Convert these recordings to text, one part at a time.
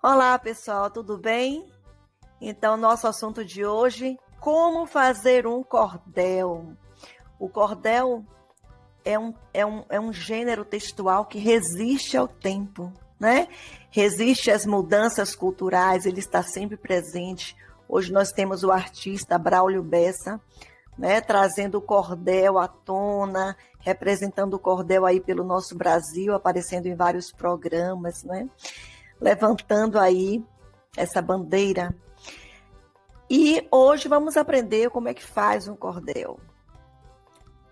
Olá, pessoal, tudo bem? Então, nosso assunto de hoje, como fazer um cordel. O cordel é um gênero textual que resiste ao tempo, né? Resiste às mudanças culturais, ele está sempre presente. Hoje nós temos o artista Braulio Bessa, né, trazendo o cordel à tona, representando o cordel aí pelo nosso Brasil, aparecendo em vários programas, né? Levantando aí essa bandeira. E hoje vamos aprender como é que faz um cordel.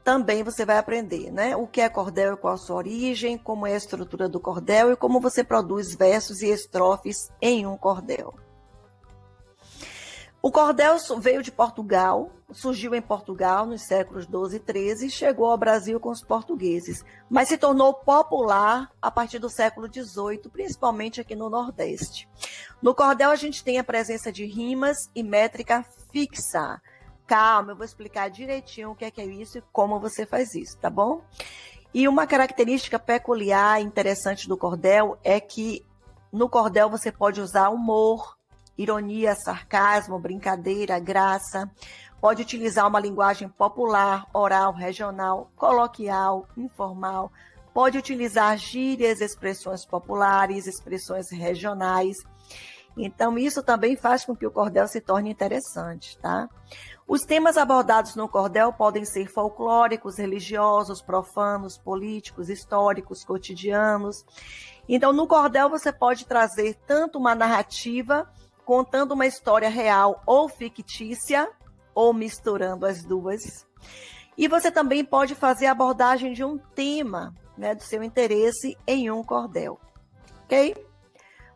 Também você vai aprender, né? O que é cordel e qual a sua origem, como é a estrutura do cordel e como você produz versos e estrofes em um cordel. O cordel veio de Portugal, surgiu em Portugal nos séculos 12 e 13 e chegou ao Brasil com os portugueses, mas se tornou popular a partir do século 18, principalmente aqui no Nordeste. No cordel a gente tem a presença de rimas e métrica fixa. Calma, eu vou explicar direitinho o que é isso e como você faz isso, tá bom? E uma característica peculiar e interessante do cordel é que no cordel você pode usar humor, ironia, sarcasmo, brincadeira, graça. Pode utilizar uma linguagem popular, oral, regional, coloquial, informal. Pode utilizar gírias, expressões populares, expressões regionais. Então, isso também faz com que o cordel se torne interessante, tá? Os temas abordados no cordel podem ser folclóricos, religiosos, profanos, políticos, históricos, cotidianos. Então, no cordel você pode trazer tanto uma narrativa, contando uma história real ou fictícia, ou misturando as duas. E você também pode fazer a abordagem de um tema, né, do seu interesse em um cordel. Ok?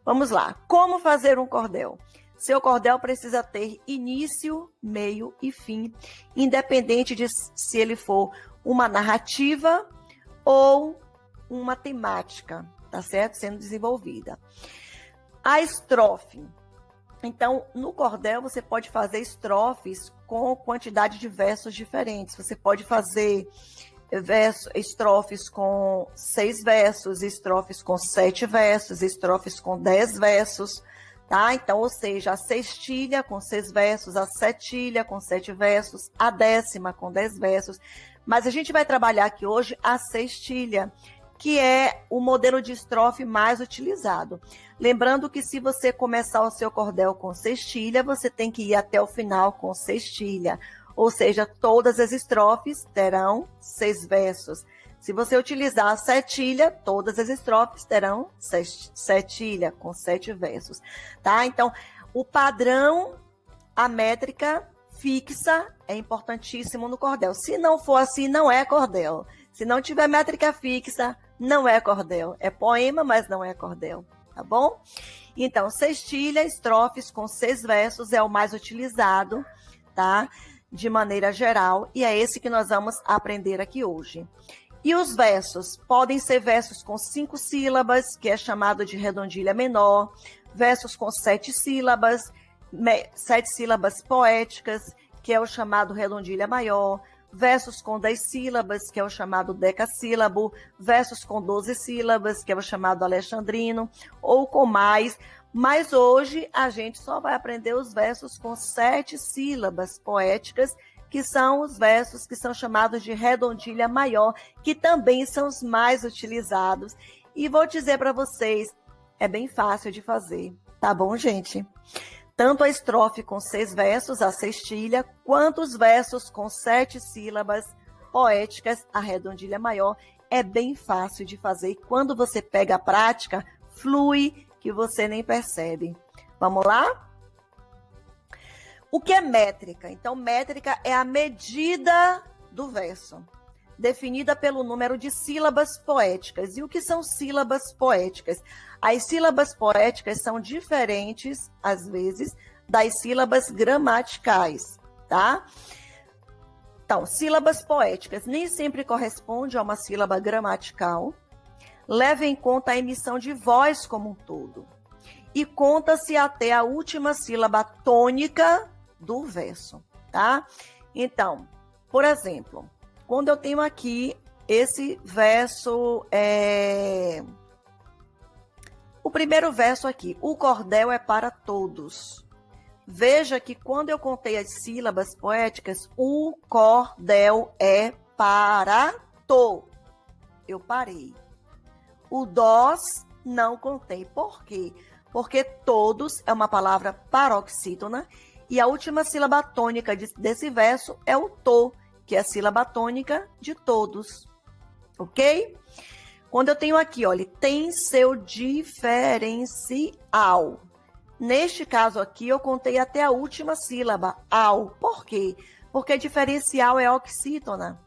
Vamos lá. Como fazer um cordel? Seu cordel precisa ter início, meio e fim, independente de se ele for uma narrativa ou uma temática, tá certo? Sendo desenvolvida. A estrofe. Então, no cordel, você pode fazer estrofes com quantidade de versos diferentes. Você pode fazer estrofes com 6 versos, estrofes com 7 versos, estrofes com 10 versos, tá? Então, ou seja, a sextilha com 6 versos, a setilha com 7 versos, a décima com 10 versos. Mas a gente vai trabalhar aqui hoje a sextilha, que é o modelo de estrofe mais utilizado. Lembrando que se você começar o seu cordel com sextilha, você tem que ir até o final com sextilha. Ou seja, todas as estrofes terão 6 versos. Se você utilizar a setilha, todas as estrofes terão setilha, com 7 versos. Tá? Então, o padrão, a métrica fixa é importantíssimo no cordel. Se não for assim, não é cordel. Se não tiver métrica fixa, não é cordel. É poema, mas não é cordel. Tá bom? Então, sextilha, estrofes com 6 versos é o mais utilizado, tá? De maneira geral, e é esse que nós vamos aprender aqui hoje. E os versos? Podem ser versos com 5 sílabas, que é chamado de redondilha menor, versos com 7 sílabas, 7 sílabas poéticas, que é o chamado redondilha maior, versos com 10 sílabas, que é o chamado decassílabo, versos com 12 sílabas, que é o chamado alexandrino, ou com mais. Mas hoje a gente só vai aprender os versos com 7 sílabas poéticas, que são os versos que são chamados de redondilha maior, que também são os mais utilizados. E vou dizer para vocês, é bem fácil de fazer, tá bom, gente? Tanto a estrofe com 6 versos, a sextilha, quanto os versos com 7 sílabas poéticas, a redondilha maior, é bem fácil de fazer. E quando você pega a prática, flui, que você nem percebe. Vamos lá? O que é métrica? Então, métrica é a medida do verso, definida pelo número de sílabas poéticas. E o que são sílabas poéticas? As sílabas poéticas são diferentes, às vezes, das sílabas gramaticais, tá? Então, sílabas poéticas nem sempre corresponde a uma sílaba gramatical. Leve em conta a emissão de voz como um todo. E conta-se até a última sílaba tônica do verso, tá? Então, por exemplo, quando eu tenho aqui esse verso O primeiro verso aqui, o cordel é para todos. Veja que quando eu contei as sílabas poéticas, o cordel é para to. Eu parei. O dós não contei. Por quê? Porque todos é uma palavra paroxítona e a última sílaba tônica desse verso é o to, que é a sílaba tônica de todos. Ok? Quando eu tenho aqui, olha, tem seu diferencial. Neste caso aqui, eu contei até a última sílaba, ao. Por quê? Porque diferencial é oxítona.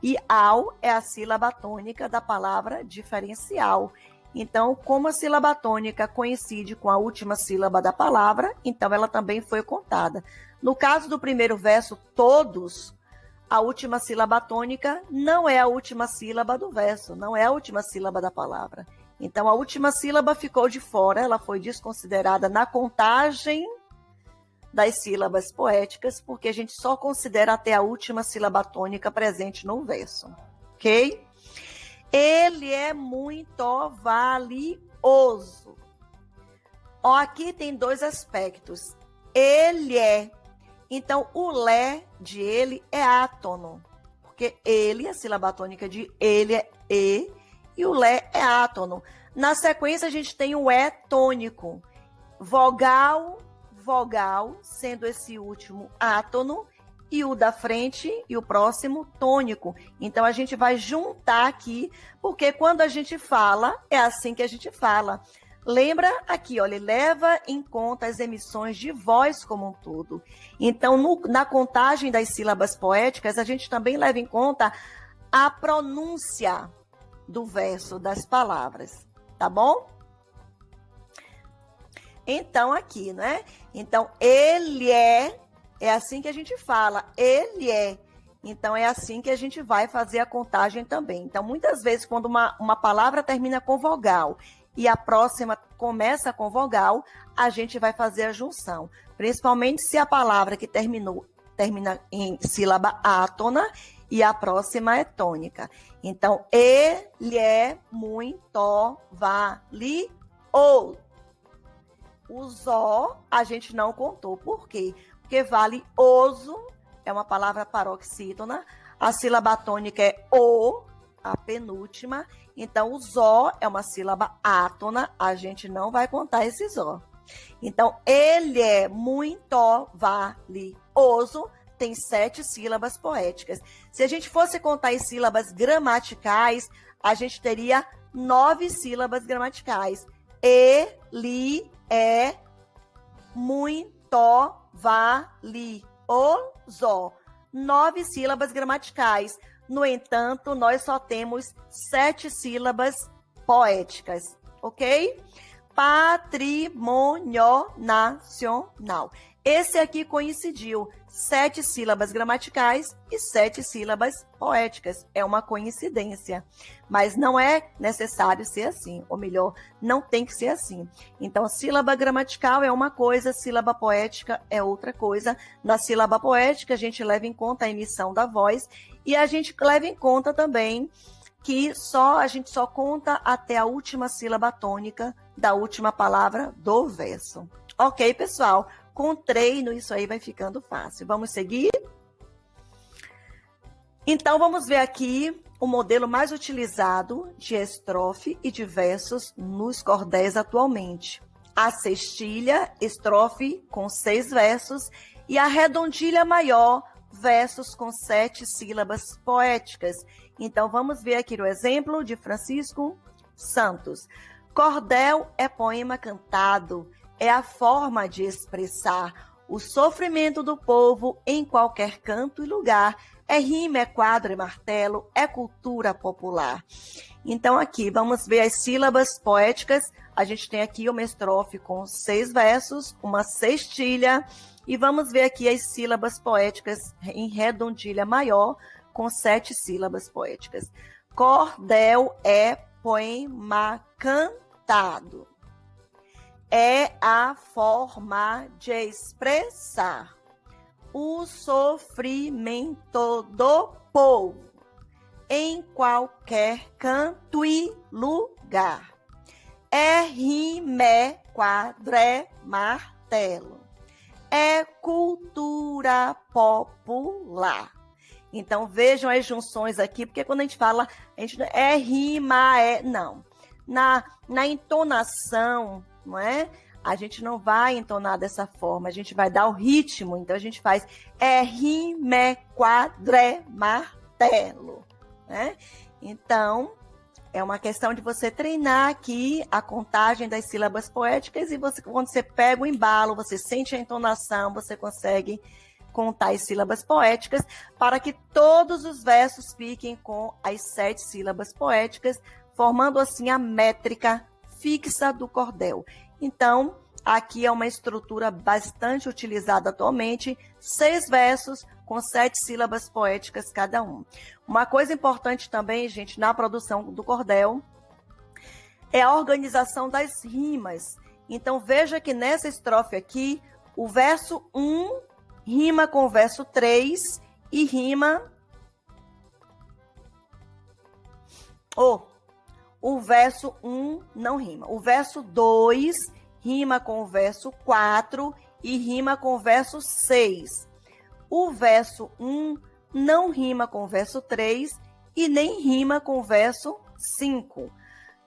E ao é a sílaba tônica da palavra diferencial. Então, como a sílaba tônica coincide com a última sílaba da palavra, então ela também foi contada. No caso do primeiro verso, todos, a última sílaba tônica não é a última sílaba do verso, não é a última sílaba da palavra. Então, a última sílaba ficou de fora, ela foi desconsiderada na contagem das sílabas poéticas, porque a gente só considera até a última sílaba tônica presente no verso, ok? Ele é muito valioso. Ó, aqui tem dois aspectos. Ele é. Então, o lé de ele é átono, porque ele, a sílaba tônica de ele é e, e o lé é átono. Na sequência, a gente tem o é tônico. Vogal, vogal, sendo esse último átono, e o da frente e o próximo tônico. Então, a gente vai juntar aqui, porque quando a gente fala, é assim que a gente fala. Lembra aqui, olha, leva em conta as emissões de voz como um todo. Então, na contagem das sílabas poéticas, a gente também leva em conta a pronúncia do verso, das palavras, tá bom? Então, aqui, né? Então, ele é assim que a gente fala, ele é. Então, é assim que a gente vai fazer a contagem também. Então, muitas vezes, quando uma palavra termina com vogal e a próxima começa com vogal, a gente vai fazer a junção. Principalmente se a palavra que termina em sílaba átona e a próxima é tônica. Então, ele é muito valioso. O zó a gente não contou. Por quê? Porque valioso é uma palavra paroxítona. A sílaba tônica é o, a penúltima. Então, o zó é uma sílaba átona. A gente não vai contar esse zó. Então, ele é muito valioso. Tem 7 sílabas poéticas. Se a gente fosse contar em sílabas gramaticais, a gente teria 9 sílabas gramaticais. Ele é muito valioso. 9 sílabas gramaticais. No entanto, nós só temos 7 sílabas poéticas, ok? Patrimônio nacional. Esse aqui coincidiu 7 sílabas gramaticais e 7 sílabas poéticas. É uma coincidência, mas não é necessário ser assim, ou melhor, não tem que ser assim. Então, sílaba gramatical é uma coisa, sílaba poética é outra coisa. Na sílaba poética, a gente leva em conta a emissão da voz e a gente leva em conta também que a gente só conta até a última sílaba tônica da última palavra do verso. Ok, pessoal? Com treino, isso aí vai ficando fácil. Vamos seguir? Então, vamos ver aqui o modelo mais utilizado de estrofe e de versos nos cordéis atualmente. A cestilha, estrofe com 6 versos, e a redondilha maior, versos com 7 sílabas poéticas. Então, vamos ver aqui o exemplo de Francisco Santos. Cordel é poema cantado, é a forma de expressar o sofrimento do povo em qualquer canto e lugar. É rima, é quadro, é martelo, é cultura popular. Então, aqui, vamos ver as sílabas poéticas. A gente tem aqui uma estrofe com 6 versos, uma cestilha, e vamos ver aqui as sílabas poéticas em redondilha maior, com 7 sílabas poéticas. Cordel é poema cantado. É a forma de expressar o sofrimento do povo em qualquer canto e lugar. É rimé, quadré, martelo. É cultura popular. Então, vejam as junções aqui, porque quando a gente fala, a gente é rima, não. Na entonação, não é? A gente não vai entonar dessa forma, a gente vai dar o ritmo. Então, a gente faz é rimé, quadré, martelo. Né? Então, é uma questão de você treinar aqui a contagem das sílabas poéticas e você, quando você pega o embalo, você sente a entonação, você consegue contar as sílabas poéticas para que todos os versos fiquem com as 7 sílabas poéticas, formando assim a métrica fixa do cordel. Então, aqui é uma estrutura bastante utilizada atualmente, 6 versos com 7 sílabas poéticas cada um. Uma coisa importante também, gente, na produção do cordel, é a organização das rimas. Então, veja que nessa estrofe aqui, o verso 1 rima com o verso 3 e rima... o verso 1 não rima. O verso 2 rima com o verso 4 e rima com o verso 6. O verso 1 não rima com o verso 3 e nem rima com o verso 5.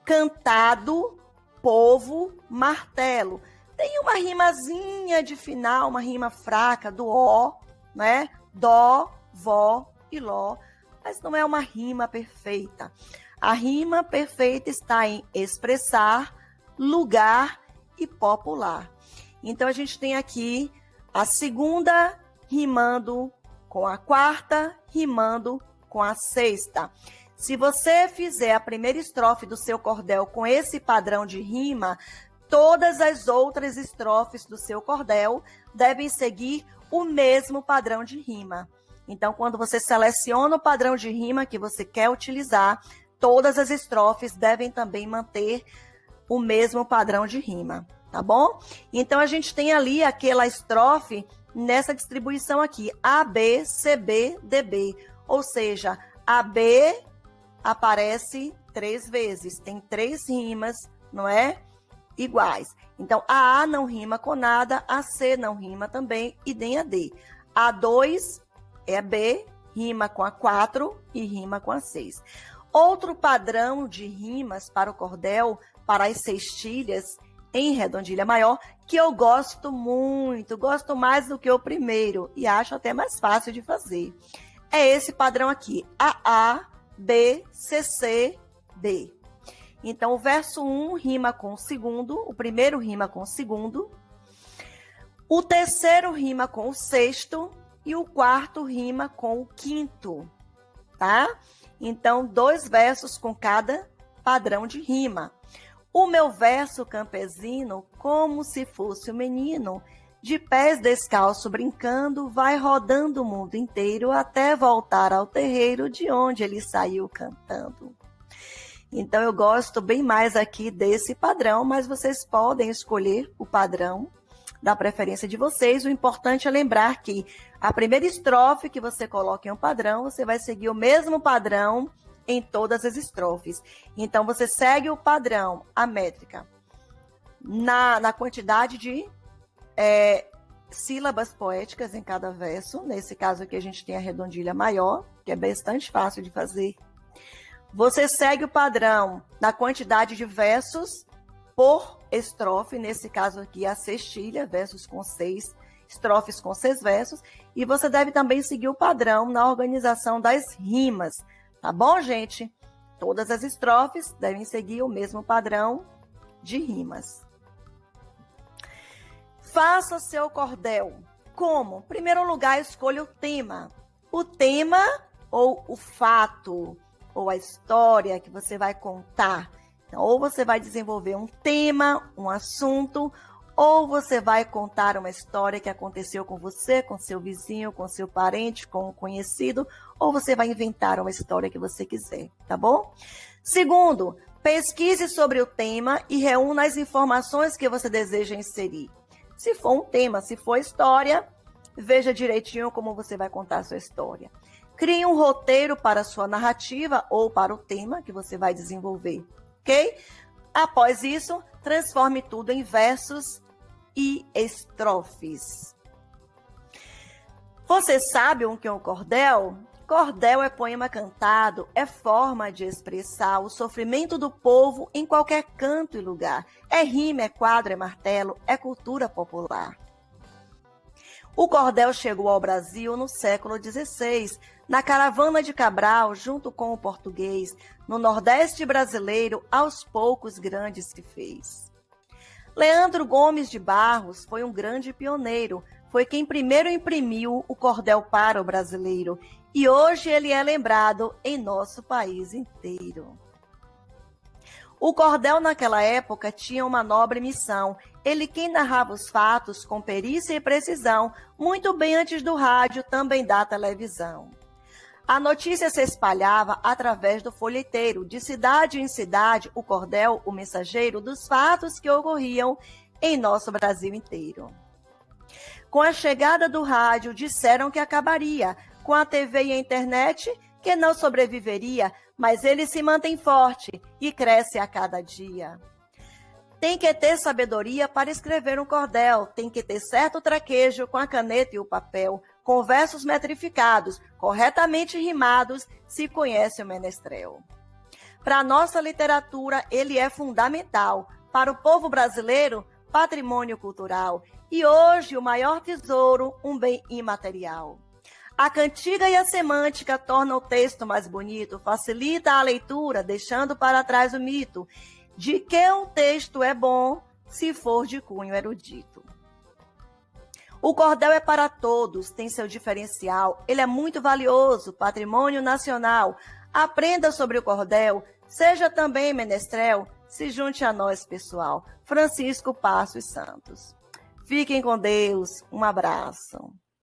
Cantado, povo, martelo. Tem uma rimazinha de final, uma rima fraca do ó, né? Dó, vó e ló, mas não é uma rima perfeita. A rima perfeita está em expressar, lugar e popular. Então, a gente tem aqui a segunda rimando com a quarta, rimando com a sexta. Se você fizer a primeira estrofe do seu cordel com esse padrão de rima, todas as outras estrofes do seu cordel devem seguir o mesmo padrão de rima. Então, quando você seleciona o padrão de rima que você quer utilizar, todas as estrofes devem também manter o mesmo padrão de rima, tá bom? Então, a gente tem ali aquela estrofe nessa distribuição aqui, A, B, C, B, D, B. Ou seja, a B aparece 3 vezes, tem 3 rimas, não é? Iguais. Então, a A não rima com nada, a C não rima também e nem a D. A 2 é a B, rima com a 4 e rima com a 6. Outro padrão de rimas para o cordel, para as sextilhas em redondilha maior, que eu gosto muito, gosto mais do que o primeiro e acho até mais fácil de fazer. É esse padrão aqui, A, B, C, D. Então, o verso 1 rima com o segundo, o primeiro rima com o segundo, o terceiro rima com o sexto e o quarto rima com o quinto, tá? Então, 2 versos com cada padrão de rima. O meu verso campesino, como se fosse um menino, de pés descalço brincando, vai rodando o mundo inteiro até voltar ao terreiro de onde ele saiu cantando. Então, eu gosto bem mais aqui desse padrão, mas vocês podem escolher o padrão da preferência de vocês. O importante é lembrar que a primeira estrofe que você coloca em um padrão, você vai seguir o mesmo padrão em todas as estrofes. Então, você segue o padrão, a métrica, na quantidade de sílabas poéticas em cada verso. Nesse caso aqui, a gente tem a redondilha maior, que é bastante fácil de fazer. Você segue o padrão na quantidade de versos por estrofe, nesse caso aqui a sextilha, versos com 6, estrofes com 6 versos, e você deve também seguir o padrão na organização das rimas, tá bom, gente? Todas as estrofes devem seguir o mesmo padrão de rimas. Faça o seu cordel. Como? Em primeiro lugar, escolha o tema. O tema ou o fato, ou a história que você vai contar. Então, ou você vai desenvolver um tema, um assunto, ou você vai contar uma história que aconteceu com você, com seu vizinho, com seu parente, com um conhecido, ou você vai inventar uma história que você quiser, tá bom? Segundo, pesquise sobre o tema e reúna as informações que você deseja inserir. Se for um tema, se for história, veja direitinho como você vai contar a sua história. Crie um roteiro para a sua narrativa ou para o tema que você vai desenvolver, ok? Após isso, transforme tudo em versos e estrofes. Você sabe o que é um cordel? Cordel é poema cantado, é forma de expressar o sofrimento do povo em qualquer canto e lugar. É rima, é quadro, é martelo, é cultura popular. O cordel chegou ao Brasil no século XVI, na caravana de Cabral, junto com o português. No Nordeste brasileiro, aos poucos grande se fez. Leandro Gomes de Barros foi um grande pioneiro. Foi quem primeiro imprimiu o cordel para o brasileiro. E hoje ele é lembrado em nosso país inteiro. O cordel naquela época tinha uma nobre missão. Ele quem narrava os fatos com perícia e precisão, muito bem antes do rádio, também da televisão. A notícia se espalhava através do folheteiro, de cidade em cidade, o cordel, o mensageiro dos fatos que ocorriam em nosso Brasil inteiro. Com a chegada do rádio, disseram que acabaria. Com a TV e a internet, que não sobreviveria, mas ele se mantém forte e cresce a cada dia. Tem que ter sabedoria para escrever um cordel, tem que ter certo traquejo com a caneta e o papel, com versos metrificados, corretamente rimados, se conhece o menestrel. Para a nossa literatura, ele é fundamental. Para o povo brasileiro, patrimônio cultural. E hoje, o maior tesouro, um bem imaterial. A cantiga e a semântica tornam o texto mais bonito, facilita a leitura, deixando para trás o mito de que um texto é bom se for de cunho erudito. O cordel é para todos, tem seu diferencial, ele é muito valioso, patrimônio nacional. Aprenda sobre o cordel, seja também menestrel, se junte a nós, pessoal. Francisco Passos Santos. Fiquem com Deus, um abraço.